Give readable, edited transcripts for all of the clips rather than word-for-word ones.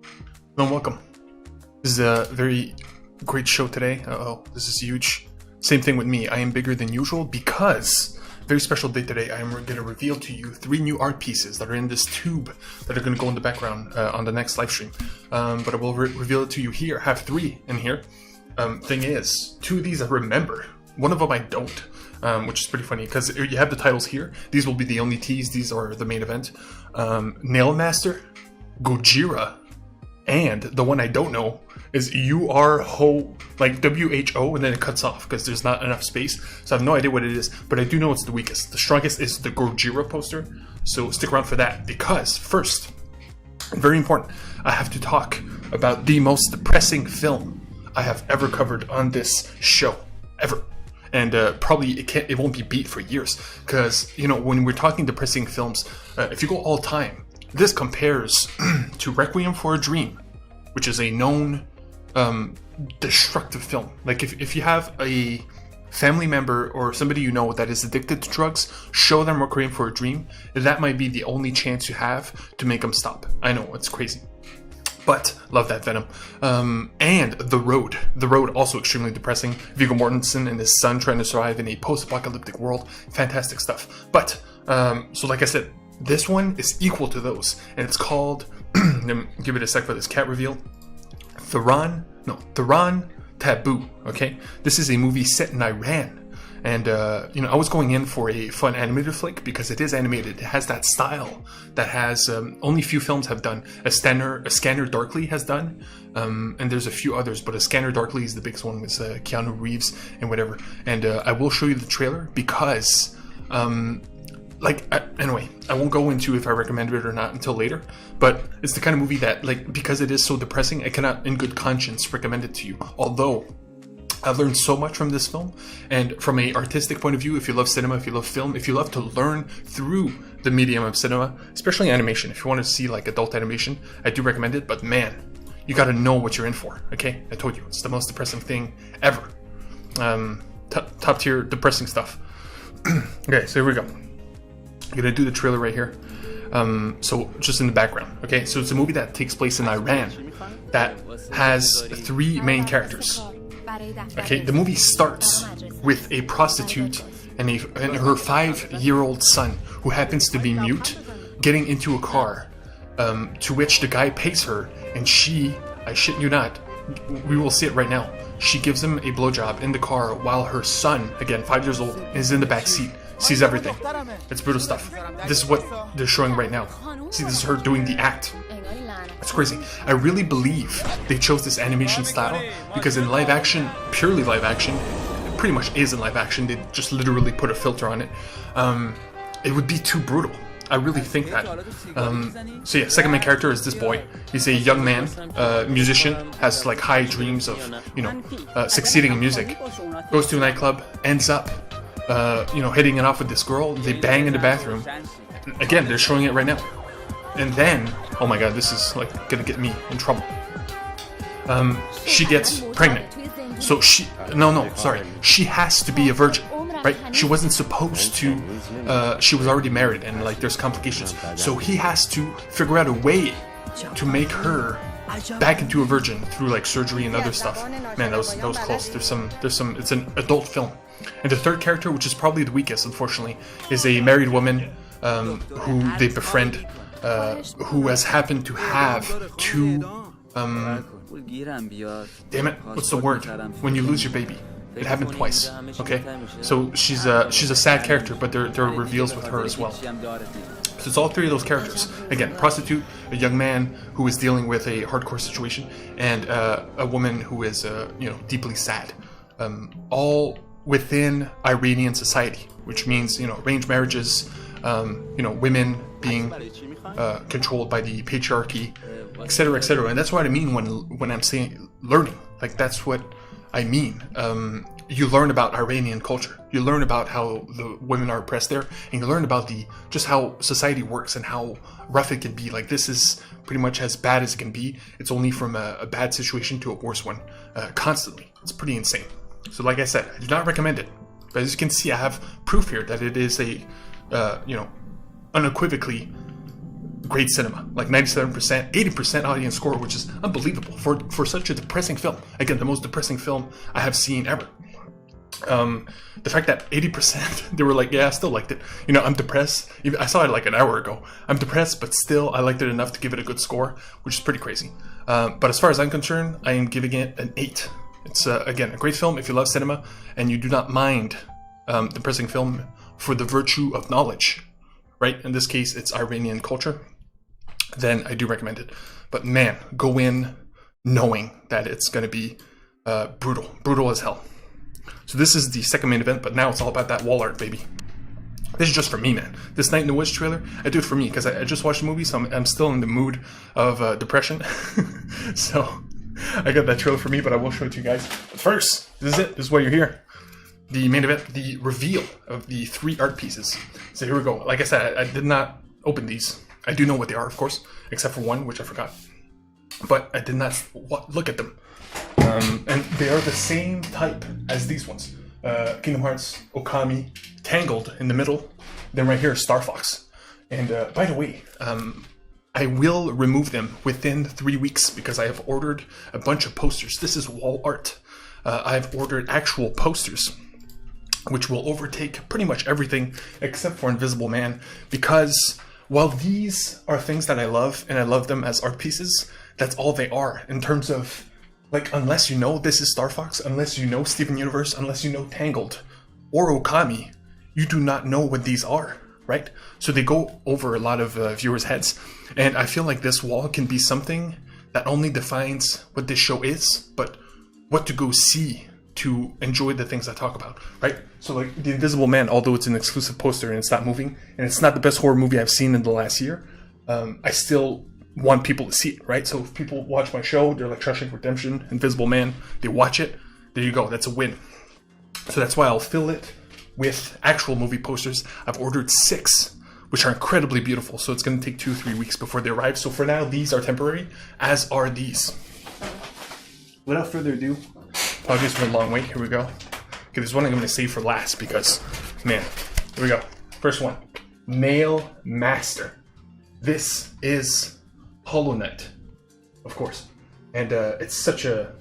Hello and welcome. This is a very great show today. This is huge. Same thing with me. I am bigger than usual because very special day today. I am going to reveal to you 3 new art pieces that are in this tube that are going to go in the background on the next live stream. But I will reveal it to you here. I have 3 in here. Thing is, 2 of these I remember. One of them I don't, which is pretty funny because you have the titles here. These will be the only teas. These are the main event. Nail Master, Gojira, and the one I don't know is UR-HO, like WHO, and then it cuts off because there's not enough space. So I have no idea what it is, but I do know it's the weakest. The strongest is the Gojira poster, so stick around for that. Because first, very important, I have to talk about the most depressing film I have ever covered on this show, ever. And probably it won't be beat for years, because when we're talking depressing films, if you go all time, this compares to Requiem for a Dream, which is a known destructive film. Like if you have a family member or somebody you know that is addicted to drugs, show them Requiem for a Dream. That might be the only chance you have to make them stop. I know, it's crazy. But love that Venom. And The Road. The Road, also extremely depressing. Viggo Mortensen and his son trying to survive in a post-apocalyptic world. Fantastic stuff. But, so like I said, this one is equal to those. And it's called, give it a sec for this cat reveal, Tehran Taboo, okay? This is a movie set in Iran. And, I was going in for a fun animated flick because it is animated. It has that style that has only few films have done. A Scanner Darkly has done, and there's a few others, but A Scanner Darkly is the biggest one with Keanu Reeves and whatever. And I will show you the trailer because, anyway, I won't go into if I recommend it or not until later, but it's the kind of movie that, because it is so depressing, I cannot in good conscience recommend it to you. Although I've learned so much from this film, and from an artistic point of view, if you love cinema, if you love film, if you love to learn through the medium of cinema, especially animation, if you want to see adult animation, I do recommend it. But man, you got to know what you're in for. Okay, I told you, it's the most depressing thing ever. Top tier depressing stuff. Okay, so here we go. I'm gonna do the trailer right here. So just in the background. Okay, so it's a movie that takes place in Iran that has 3 main characters. Okay, the movie starts with a prostitute and her 5-year-old son, who happens to be mute, getting into a car, to which the guy pays her, and she, I shit you not, we will see it right now, she gives him a blowjob in the car while her son, again 5 years old, is in the back seat, sees everything. It's brutal stuff. This is what they're showing right now. See, this is her doing the act. It's crazy. I really believe they chose this animation style because in live action, purely live action, it pretty much is in live action, they just literally put a filter on it, it would be too brutal. I really think that. So yeah, second main character is this boy. He's a young man, musician, has high dreams of, succeeding in music. Goes to a nightclub, ends up, hitting it off with this girl. They bang in the bathroom. Again, they're showing it right now. And then, oh my god, this is gonna get me in trouble. She gets pregnant. So she has to be a virgin, right? She wasn't supposed to, she was already married and there's complications. So he has to figure out a way to make her back into a virgin through surgery and other stuff. Man, that was close. There's some, it's an adult film. And the third character, which is probably the weakest, unfortunately, is a married woman who they befriend, who has happened to have 2, damn it, what's the word? When you lose your baby. It happened twice, okay? So she's a sad character, but there are reveals with her as well. So it's all 3 of those characters. Again, prostitute, a young man who is dealing with a hardcore situation, and a woman who is, deeply sad. All within Iranian society, which means, arranged marriages, women being controlled by the patriarchy, etc., etc. And that's what I mean when I'm saying learning. That's what I mean. You learn about Iranian culture. You learn about how the women are oppressed there, and you learn about just how society works and how rough it can be. This is pretty much as bad as it can be. It's only from a bad situation to a worse one, constantly. It's pretty insane. So like I said, I do not recommend it. But as you can see, I have proof here that it is a, unequivocally great cinema, like 97%, 80% audience score, which is unbelievable for such a depressing film. Again, the most depressing film I have seen ever. The fact that 80%, they were like, yeah, I still liked it. You know, I'm depressed. I saw it like an hour ago. I'm depressed, but still, I liked it enough to give it a good score, which is pretty crazy. But as far as I'm concerned, I am giving it an 8. It's, again, a great film if you love cinema and you do not mind depressing film for the virtue of knowledge, right? In this case, it's Iranian culture. Then I do recommend it. But man, go in knowing that it's going to be brutal as hell. So this is the second main event, but now it's all about that wall art, baby. This is just for me, man. This Night in the Woods trailer, I do it for me because I just watched the movie, so I'm still in the mood of depression. So I got that trailer for me, but I will show it to you guys. But first, this is it. This is why you're here. The main event, the reveal of the 3 art pieces. So here we go. Like I said, I did not open these. I do know what they are, of course, except for one, which I forgot. But I did not look at them. And they are the same type as these ones. Kingdom Hearts, Okami, Tangled in the middle. Then right here is Star Fox. And by the way, I will remove them within 3 weeks because I have ordered a bunch of posters. This is wall art. I've ordered actual posters, which will overtake pretty much everything except for Invisible Man. Because while these are things that I love, and I love them as art pieces, that's all they are in terms of, like, unless you know this is Star Fox, unless you know Steven Universe, unless you know Tangled or Okami, you do not know what these are, right? So they go over a lot of viewers' heads. And I feel like this wall can be something that only defines what this show is, but what to go see to enjoy the things I talk about, right? So like The Invisible Man, although it's an exclusive poster and it's not moving, and it's not the best horror movie I've seen in the last year, I still want people to see it, right? So if people watch my show, they're like Shawshank Redemption, Invisible Man, they watch it, there you go, that's a win. So that's why I'll fill it with actual movie posters. I've ordered 6, which are incredibly beautiful, so it's going to take 2-3 weeks before they arrive. So for now, these are temporary, as are these. Without further ado, apologies for the long wait, here we go. Okay, this one I'm going to save for last because, man, here we go. First one, Nail Master. This is Hollow Knight, of course, and it's such a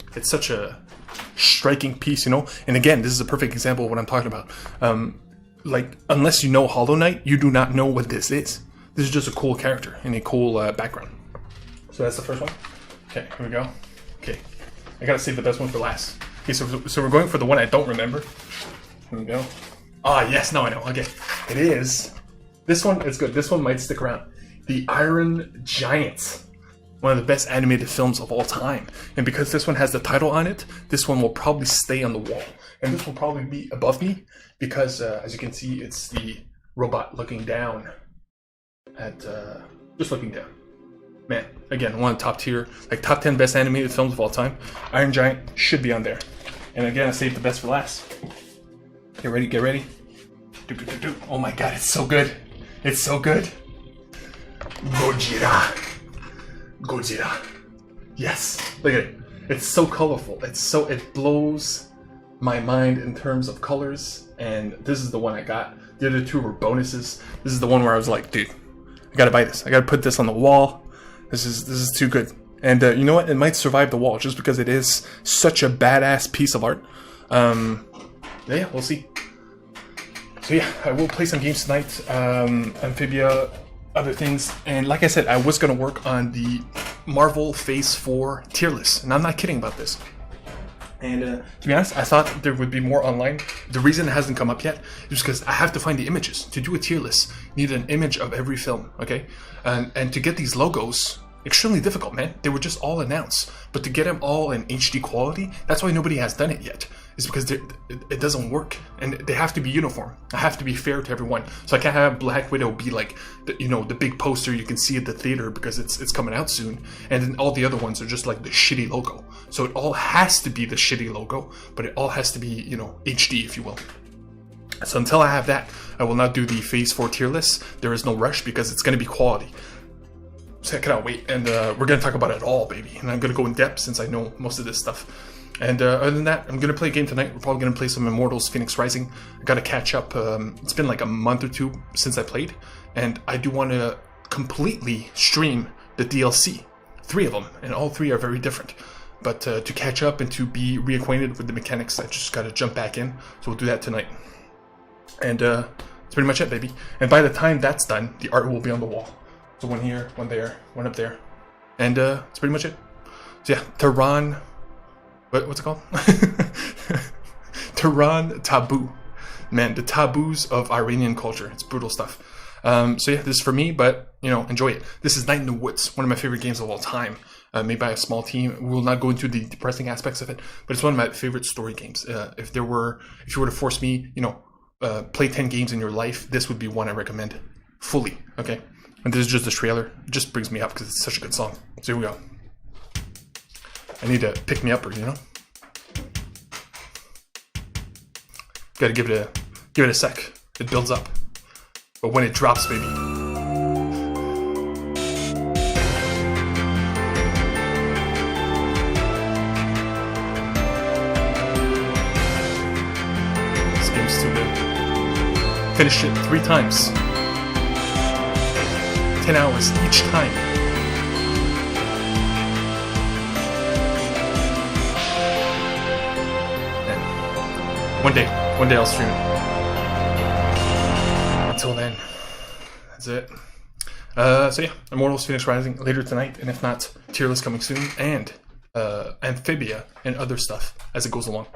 striking piece, you know. And again, this is a perfect example of what I'm talking about. Like, unless you know Hollow Knight, you do not know what this is. This is just a cool character and a cool background. So that's the first one. Okay, here we go. Okay, I gotta save the best one for last. Okay, so we're going for the one I don't remember. Here we go. Ah, yes, now I know. Okay, it is. This one is good. This one might stick around. The Iron Giant, one of the best animated films of all time. And because this one has the title on it, this one will probably stay on the wall. And this will probably be above me because, as you can see, it's the robot looking down at, just looking down. Man, again, one of the top tier, like top 10 best animated films of all time. Iron Giant should be on there. And again, I saved the best for last. Get ready, get ready. Oh my god, it's so good. It's so good. Gojira. Yes. Look at it. It's so colorful. It blows my mind in terms of colors. And this is the one I got. The other 2 were bonuses. This is the one where I was like, dude, I gotta buy this. I gotta put this on the wall. This is too good. And you know what? It might survive the wall just because it is such a badass piece of art. Yeah, we'll see. So yeah, I will play some games tonight. Amphibia, other things, and like I said, I was going to work on the Marvel Phase 4 tier list, and I'm not kidding about this. And to be honest, I thought there would be more online. The reason it hasn't come up yet is because I have to find the images. To do a tier list, you need an image of every film, okay? And to get these logos, extremely difficult, man. They were just all announced. But to get them all in HD quality, that's why nobody has done it yet. It's because it doesn't work, and they have to be uniform. I have to be fair to everyone. So I can't have Black Widow be like, the big poster you can see at the theater because it's coming out soon, and then all the other ones are just like the shitty logo. So it all has to be the shitty logo, but it all has to be, HD, if you will. So until I have that, I will not do the Phase 4 tier list. There is no rush because it's going to be quality. So I cannot wait, and we're going to talk about it all, baby. And I'm going to go in depth since I know most of this stuff. And other than that, I'm going to play a game tonight. We're probably going to play some Immortals Phoenix Rising. I got to catch up. It's been like a month or 2 since I played. And I do want to completely stream the DLC. 3 of them, and all 3 are very different. But to catch up and to be reacquainted with the mechanics, I just gotta jump back in. So we'll do that tonight. And that's pretty much it, baby. And by the time that's done, the art will be on the wall. So one here, one there, one up there. And that's pretty much it. So yeah, Tehran... What's it called? Tehran Taboo. Man, the taboos of Iranian culture. It's brutal stuff. So yeah, this is for me, but, you know, enjoy it. This is Night in the Woods, one of my favorite games of all time. Made by a small team. We will not go into the depressing aspects of it, but it's one of my favorite story games. If you were to force me, you know, play 10 games in your life, this would be one I recommend fully, okay? And this is just the trailer. It just brings me up because it's such a good song. So here we go. I need to pick me upper, you know? Gotta give it a sec. It builds up. But when it drops, baby. This game's too good. Finished it 3 times. 10 hours each time. And one day I'll stream it. Until then, that's it. So yeah, Immortals Phoenix Rising later tonight, and if not, Tier List coming soon, and Amphibia and other stuff as it goes along.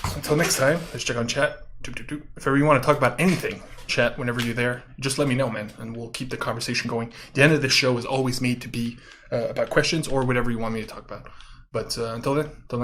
So until next time, let's check on chat. If ever you want to talk about anything, chat whenever you're there, just let me know, man, and we'll keep the conversation going. The end of this show is always made to be about questions or whatever you want me to talk about. But until then, until next time.